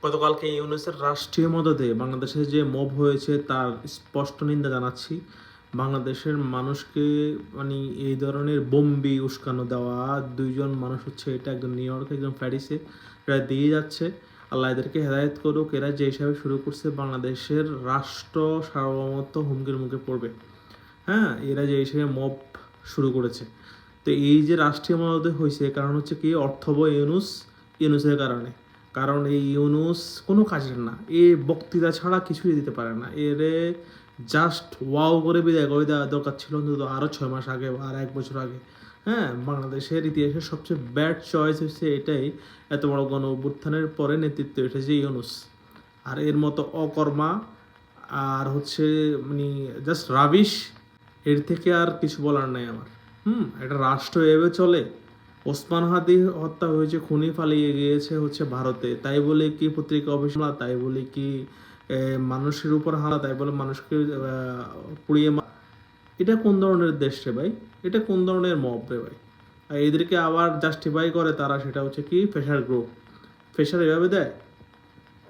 গতকালকে ইউনূসের রাষ্ট্রীয় মদদে বাংলাদেশে যে মব হয়েছে তার স্পষ্ট নিন্দা জানাচ্ছি। বাংলাদেশের মানুষকে মানে এই ধরনের বোম্বি উস্কানো দেওয়া, দুইজন মানুষ হচ্ছে এটা, একজন নিউ ইয়র্কে একজন প্যারিসে, এরা দিয়ে যাচ্ছে। আল্লাহ এদেরকে হেদায়েত করুক। এরা যে হিসাবে শুরু করছে বাংলাদেশের রাষ্ট্র সার্বভৌমত্ব হুমকির মুখে পড়বে। হ্যাঁ, এরা যে হিসেবে মব শুরু করেছে, তো এই যে রাষ্ট্রীয় মদদে হয়েছে কারণ হচ্ছে কি অর্থবহ ইউনুসের কারণে। কারণ এই ইউনুস কোনো কাজের না, এ বক্তৃতা ছাড়া কিছুই দিতে পারে না। এরে জাস্ট ওয়াও করে বিদায় করে দেওয়া দরকার ছিল অন্তত আরও 6 মাস আগে বা আর 1 বছর আগে। হ্যাঁ, বাংলাদেশের ইতিহাসের সবচেয়ে ব্যাড চয়েস হচ্ছে এটাই। এত বড় গণ অভ্যুত্থানের পরে নেতৃত্ব এসেছে ইউনুস, আর এর মতো অকর্মা আর হচ্ছে মানে জাস্ট রাবিশ। এর থেকে আর কিছু বলার নাই আমার। এটা রাষ্ট্র এভাবে চলে? ওসমান হাদি হত্যা হয়েছে, খুনি পালিয়ে গিয়েছে হচ্ছে ভারতে, তাই বলে কি পত্রিকা অফিস হামলা, তাই বলে কি মানুষের উপর হামলা, তাই বলে মানুষকে পুড়িয়ে এটা কোন ধরনের দেশ রে ভাই? এটা কোন ধরনের মব রে ভাই? আর এদেরকে আবার জাস্টিফাই করে তারা, সেটা হচ্ছে কি প্রেশার গ্রুপ। প্রেশার এভাবে দেয়?